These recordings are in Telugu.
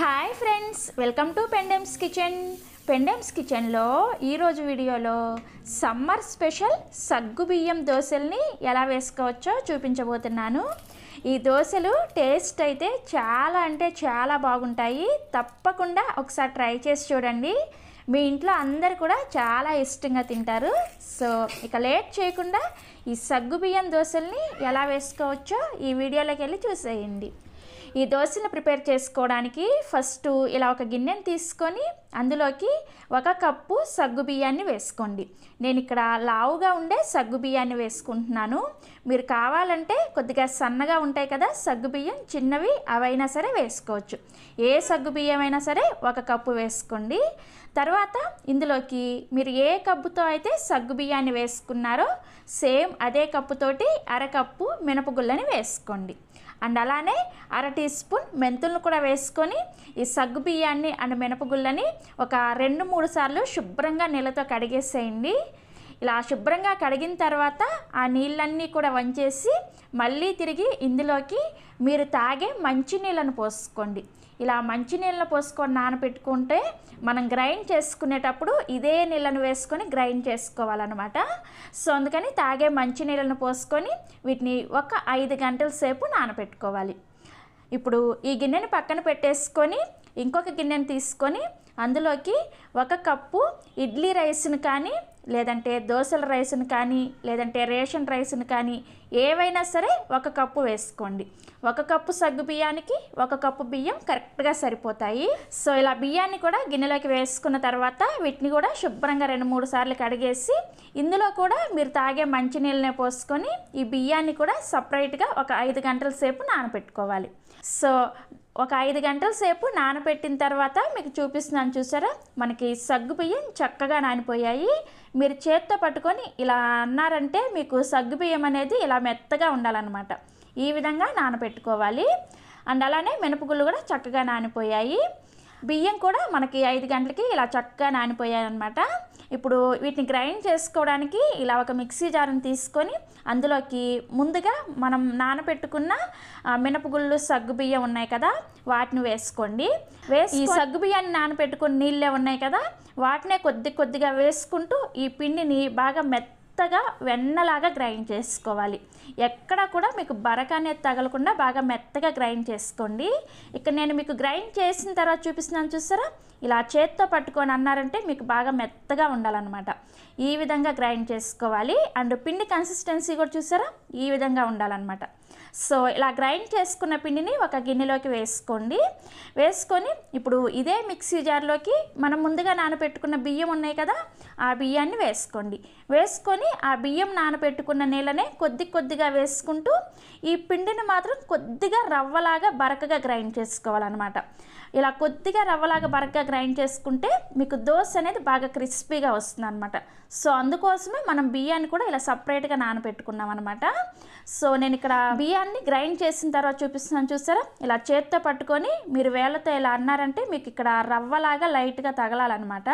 Hi friends, welcome to Pendems kitchen. Pendems కిచెన్లో ఈరోజు వీడియోలో సమ్మర్ స్పెషల్ సగ్గుబియ్యం దోశల్ని ఎలా వేసుకోవచ్చో చూపించబోతున్నాను. ఈ దోశలు టేస్ట్ అయితే చాలా అంటే చాలా బాగుంటాయి. తప్పకుండా ఒకసారి ట్రై చేసి చూడండి. మీ ఇంట్లో అందరు కూడా చాలా ఇష్టంగా తింటారు. సో ఇక లేట్ చేయకుండా ఈ సగ్గుబియ్యం దోశల్ని ఎలా వేసుకోవచ్చో ఈ వీడియోలోకి వెళ్ళి చూసేయండి. ఈ దోశను ప్రిపేర్ చేసుకోవడానికి ఫస్ట్ ఇలా ఒక గిన్నెని తీసుకొని అందులోకి 1 కప్పు సగ్గుబియ్యాన్ని వేసుకోండి. నేను ఇక్కడ లావుగా ఉండే సగ్గుబియ్యాన్ని వేసుకుంటున్నాను. మీరు కావాలంటే కొద్దిగా సన్నగా ఉంటాయి కదా సగ్గుబియ్యం, చిన్నవి అవైనా సరే వేసుకోవచ్చు. ఏ సగ్గుబియ్యం అయినా సరే 1 కప్పు వేసుకోండి. తర్వాత ఇందులోకి మీరు ఏ కప్పుతో అయితే సగ్గుబియ్యాన్ని వేసుకున్నారో సేమ్ అదే కప్పుతోటి 1/2 కప్పు మినపగుళ్ళని వేసుకోండి. అండ్ అలానే 1/2 టీ స్పూన్ మెంతులను కూడా వేసుకొని ఈ సగ్గుబియ్యాన్ని అండ్ మినపగుళ్ళని ఒక 2-3 సార్లు శుభ్రంగా నీళ్ళతో కడిగేసేయండి. ఇలా శుభ్రంగా కడిగిన తర్వాత ఆ నీళ్ళన్నీ కూడా వంచేసి మళ్ళీ తిరిగి ఇందులోకి మీరు తాగే మంచినీళ్ళను పోసుకోండి. ఇలా మంచినీళ్ళను పోసుకొని నానబెట్టుకుంటే మనం గ్రైండ్ చేసుకునేటప్పుడు ఇదే నీళ్ళను వేసుకొని గ్రైండ్ చేసుకోవాలన్నమాట. సో అందుకని తాగే మంచినీళ్ళను పోసుకొని వీటిని ఒక 5 గంటల సేపు నానబెట్టుకోవాలి. ఇప్పుడు ఈ గిన్నెని పక్కన పెట్టేసుకొని ఇంకొక గిన్నెని తీసుకొని అందులోకి 1 కప్పు ఇడ్లీ రైస్ను కానీ లేదంటే దోశల రైస్ను కానీ లేదంటే రేషన్ రైస్ను కానీ ఏవైనా సరే 1 కప్పు వేసుకోండి. 1 కప్పు సగ్గు బియ్యానికి 1 కప్పు బియ్యం కరెక్ట్గా సరిపోతాయి. సో ఇలా బియ్యాన్ని కూడా గిన్నెలోకి వేసుకున్న తర్వాత వీటిని కూడా శుభ్రంగా 2-3 సార్లు కడిగేసి ఇందులో కూడా మీరు తాగే మంచినీళ్ళనే పోసుకొని ఈ బియ్యాన్ని కూడా సపరేట్గా ఒక 5 గంటల సేపు నానబెట్టుకోవాలి. సో ఒక 5 గంటల సేపు నానబెట్టిన తర్వాత మీకు చూపిస్తున్నాను చూసారా, మనకి సగ్గు బియ్యం చక్కగా నానిపోయాయి. మీరు చేత్తో పట్టుకొని ఇలా అన్నారంటే మీకు సగ్గు బియ్యం అనేది ఇలా మెత్తగా ఉండాలన్నమాట. ఈ విధంగా నానబెట్టుకోవాలి. అండ్ అలానే మినపగుళ్ళు కూడా చక్కగా నానిపోయాయి. బియ్యం కూడా మనకి 5 గంటలకి ఇలా చక్కగా నానిపోయాయి అన్నమాట. ఇప్పుడు వీటిని గ్రైండ్ చేసుకోవడానికి ఇలా ఒక మిక్సీ జార్ని తీసుకొని అందులోకి ముందుగా మనం నానబెట్టుకున్న మినపగుళ్ళు సగ్గుబియ్యం ఉన్నాయి కదా వాటిని వేసుకోండి. ఈ సగ్గుబియ్యాన్ని నానబెట్టుకున్న నీళ్ళే ఉన్నాయి కదా వాటినే కొద్దిగా వేసుకుంటూ ఈ పిండిని బాగా మెత్తగా వెన్నలాగా గ్రైండ్ చేసుకోవాలి. ఎక్కడ కూడా మీకు బరక అనేది తగలకుండా బాగా మెత్తగా గ్రైండ్ చేసుకోండి. ఇక్కడ నేను మీకు గ్రైండ్ చేసిన తర్వాత చూపిస్తున్నాను చూసారా, ఇలా చేత్తో పట్టుకొని అన్నారంటే మీకు బాగా మెత్తగా ఉండాలన్నమాట. ఈ విధంగా గ్రైండ్ చేసుకోవాలి. అండ్ పిండి కన్సిస్టెన్సీ కూడా చూసారా ఈ విధంగా ఉండాలన్నమాట. సో ఇలా గ్రైండ్ చేసుకున్న పిండిని ఒక గిన్నెలోకి వేసుకోండి. వేసుకొని ఇప్పుడు ఇదే మిక్సీ జార్లోకి మనం ముందుగా నానబెట్టుకున్న బియ్యం ఉన్నాయి కదా ఆ బియ్యాన్ని వేసుకోండి. వేసుకొని ఆ బియ్యం నానబెట్టుకున్న నీళ్ళనే కొద్దిగా వేసుకుంటూ ఈ పిండిని మాత్రం కొద్దిగా రవ్వలాగా బరకగా గ్రైండ్ చేసుకోవాలన్నమాట. ఇలా కొద్దిగా రవ్వలాగా బరకగా గ్రైండ్ చేసుకుంటే మీకు దోశ అనేది బాగా క్రిస్పీగా వస్తుంది అనమాట. సో అందుకోసమే మనం బియ్యాన్ని కూడా ఇలా సపరేట్గా నానబెట్టుకున్నాం అనమాట. సో నేను ఇక్కడ బియ్యాన్ని గ్రైండ్ చేసిన తర్వాత చూపిస్తున్నాను చూసారా, ఇలా చేత్తో పట్టుకొని మీరు వేళ్ళతో ఇలా అన్నారంటే మీకు ఇక్కడ రవ్వలాగా లైట్గా తగలాలన్నమాట.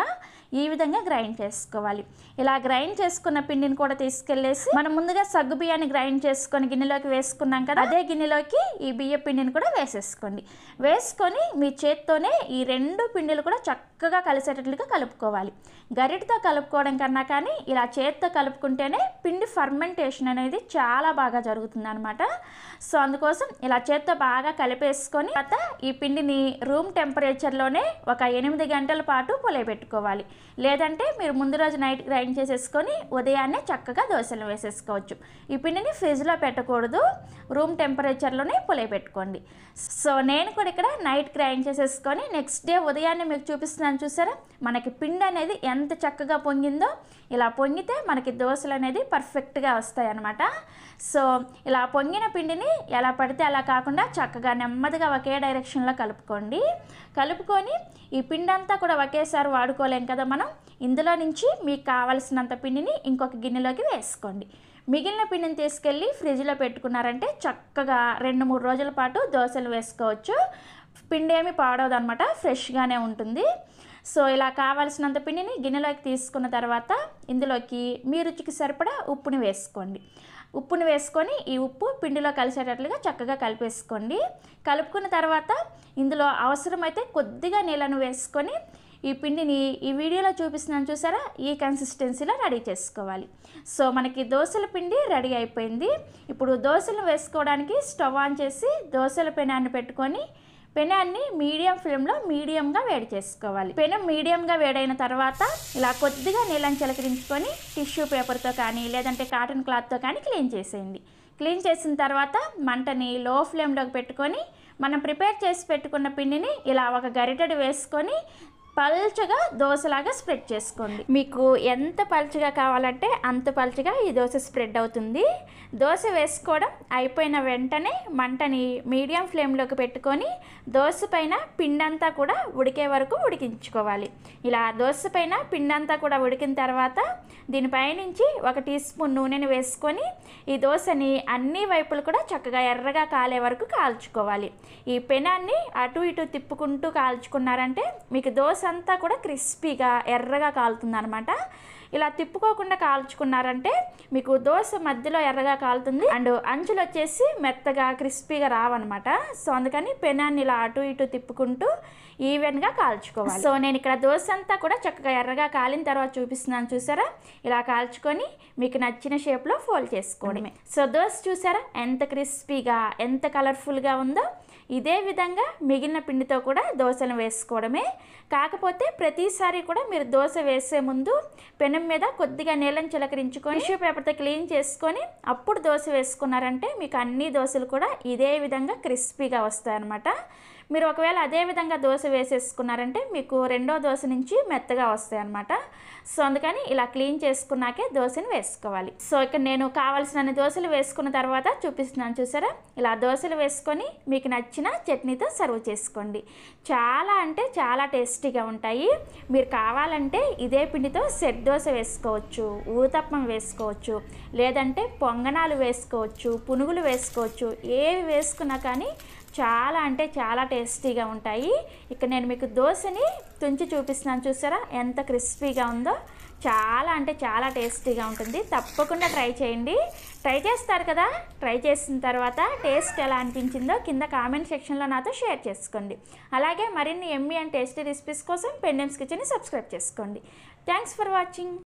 ఈ విధంగా గ్రైండ్ చేసుకోవాలి. ఇలా గ్రైండ్ చేసుకున్న పిండిని కూడా తీసుకెళ్ళేసి మనం ముందుగా సగ్గు బియ్యాన్ని గ్రైండ్ చేసుకొని గిన్నెలోకి వేసుకున్నాం కదా అదే గిన్నెలోకి ఈ బియ్య పిండిని కూడా వేసేసుకోండి. వేసుకొని మీ చేత్తోనే ఈ 2 పిండిలు కూడా చక్కగా కలిసేటట్లుగా కలుపుకోవాలి. గరిటతో కలుపుకోవడం కన్నా కానీ ఇలా చేత్తో కలుపుకుంటేనే పిండి ఫర్మెంటేషన్ అనేది చాలా బాగా జరుగుతుంది అనమాట. సో అందుకోసం ఇలా చేత్తో బాగా కలిపేసుకొని తర్వాత ఈ పిండిని రూమ్ టెంపరేచర్లోనే ఒక 8 గంటల పాటు పులియబెట్టుకోవాలి. లేదంటే మీరు ముందు రోజు నైట్ గ్రైండ్ చేసేసుకొని ఉదయాన్నే చక్కగా దోశలు వేసేసుకోవచ్చు. ఈ పిండిని ఫ్రిడ్జ్లో పెట్టకూడదు, రూమ్ టెంపరేచర్లోనే పులియబెట్టుకోండి. సో నేను కూడా ఇక్కడ నైట్ గ్రైండ్ చేసేసుకొని నెక్స్ట్ డే ఉదయాన్నే మీకు చూపిస్తున్నాను చూసారా, మనకి పిండి అనేది ఎంత చక్కగా పొంగిందో. ఇలా పొంగితే మనకి దోశలు అనేది పర్ఫెక్ట్గా వస్తాయి అన్నమాట. సో ఇలా పొంగిన పిండిని ఎలా పడితే అలా కాకుండా చక్కగా నెమ్మదిగా ఒకే డైరెక్షన్లో కలుపుకొని ఈ పిండి అంతా కూడా ఒకేసారి వాడుకోలేం కదా మనం. ఇందులో నుంచి మీకు కావలసినంత పిండిని ఇంకొక గిన్నెలోకి వేసుకోండి. మిగిలిన పిండిని తీసుకెళ్ళి ఫ్రిడ్జ్లో పెట్టుకున్నారంటే చక్కగా 2-3 రోజుల పాటు దోశలు వేసుకోవచ్చు. పిండి ఏమి పాడవదు అనమాట, ఫ్రెష్గానే ఉంటుంది. సో ఇలా కావాల్సినంత పిండిని గిన్నెలోకి తీసుకున్న తర్వాత ఇందులోకి మీ రుచికి సరిపడా ఉప్పుని వేసుకోండి. ఉప్పుని వేసుకొని ఈ ఉప్పు పిండిలో కలిసేటట్లుగా చక్కగా కలిపేసుకోండి. కలుపుకున్న తర్వాత ఇందులో అవసరమైతే కొద్దిగా నీళ్ళను వేసుకొని ఈ పిండిని ఈ వీడియోలో చూపిస్తున్నాను చూసారా, ఈ కన్సిస్టెన్సీలో రెడీ చేసుకోవాలి. సో మనకి దోశల పిండి రెడీ అయిపోయింది. ఇప్పుడు దోశలు వేసుకోవడానికి స్టవ్ ఆన్ చేసి దోశల పెనాన్ని పెట్టుకొని పెనాన్ని మీడియం ఫ్లేమ్లో మీడియంగా వేడి చేసుకోవాలి. పెనం మీడియంగా వేడైన తర్వాత ఇలా కొద్దిగా నీళ్ళని చిలకరించుకొని టిష్యూ పేపర్తో కానీ లేదంటే కాటన్ క్లాత్తో కానీ క్లీన్ చేసేయండి. క్లీన్ చేసిన తర్వాత మంటని లో ఫ్లేమ్లోకి పెట్టుకొని మనం ప్రిపేర్ చేసి పెట్టుకున్న పిండిని ఇలా ఒక గరిటెడు వేసుకొని పల్చగా దోశలాగా స్ప్రెడ్ చేసుకోండి. మీకు ఎంత పల్చగా కావాలంటే అంత పల్చగా ఈ దోశ స్ప్రెడ్ అవుతుంది. దోశ వేసుకోవడం అయిపోయిన వెంటనే మంటని మీడియం ఫ్లేమ్లోకి పెట్టుకొని దోశ పైన పిండంతా కూడా ఉడికే వరకు ఉడికించుకోవాలి. ఇలా దోశ పైన పిండంతా కూడా ఉడికిన తర్వాత దీనిపైనుంచి 1 టీ స్పూన్ నూనెని వేసుకొని ఈ దోశని అన్ని వైపులు కూడా చక్కగా ఎర్రగా కాలే వరకు కాల్చుకోవాలి. ఈ పెనాన్ని అటు ఇటు తిప్పుకుంటూ కాల్చుకున్నారంటే మీకు దోశ అంతా కూడా క్రిస్పీగా ఎర్రగా కాలుతుందనమాట. ఇలా తిప్పుకోకుండా కాల్చుకున్నారంటే మీకు దోశ మధ్యలో ఎర్రగా కాలుతుంది అండ్ అంచులు వచ్చేసి మెత్తగా క్రిస్పీగా రావన్నమాట. సో అందుకని పెనాన్ని ఇలా అటు ఇటు తిప్పుకుంటూ ఈవెన్గా కాల్చుకోవాలి. సో నేను ఇక్కడ దోశ అంతా కూడా చక్కగా ఎర్రగా కాలిన తర్వాత చూపిస్తున్నాను చూసారా, ఇలా కాల్చుకొని మీకు నచ్చిన షేప్లో ఫోల్డ్ చేసుకోవడమే. సో దోశ చూసారా ఎంత క్రిస్పీగా ఎంత కలర్ఫుల్గా ఉందో. ఇదే విధంగా మిగిలిన పిండితో కూడా దోశను వేసుకోవడమే. కాకపోతే ప్రతిసారి కూడా మీరు దోశ వేసే ముందు పెనం మీద కొద్దిగా నీళ్ళని చిలకరించుకొని టిష్యూ పేపర్తో క్లీన్ చేసుకొని అప్పుడు దోశ వేసుకున్నారంటే మీకు అన్ని దోశలు కూడా ఇదే విధంగా క్రిస్పీగా వస్తాయి అన్నమాట. మీరు ఒకవేళ అదే విధంగా దోశ వేసేసుకున్నారంటే మీకు రెండో దోశ నుంచి మెత్తగా వస్తాయి అన్నమాట. సో అందుకని ఇలా క్లీన్ చేసుకున్నాకే దోశని వేసుకోవాలి. సో ఇక్కడ నేను కావాల్సిన దోశలు వేసుకున్న తర్వాత చూపిస్తున్నాను చూసారా, ఇలా దోశలు వేసుకొని మీకు నచ్చిన చట్నీతో సర్వ్ చేసుకోండి. చాలా అంటే చాలా టేస్టీగా ఉంటాయి. మీరు కావాలంటే ఇదే పిండితో సెట్ దోశ వేసుకోవచ్చు, ఊతప్పం వేసుకోవచ్చు, లేదంటే పొంగనాలు వేసుకోవచ్చు, పునుగులు వేసుకోవచ్చు. ఏవి వేసుకున్నా కానీ చాలా అంటే చాలా టేస్టీగా ఉంటాయి. ఇక్కడ నేను మీకు దోశని తుంచి చూపిస్తున్నాను చూసారా ఎంత క్రిస్పీగా ఉందో. చాలా అంటే చాలా టేస్టీగా ఉంటుంది. తప్పకుండా ట్రై చేయండి. ట్రై చేస్తారు కదా, ట్రై చేసిన తర్వాత టేస్ట్ ఎలా అనిపించిందో కింద కామెంట్ సెక్షన్లో నాతో షేర్ చేసుకోండి. అలాగే మరిన్ని ఎమ్మీ అండ్ టేస్టీ రెసిపీస్ కోసం పెండెమ్స్ కిచెన్ని సబ్స్క్రైబ్ చేసుకోండి. Thanks for watching.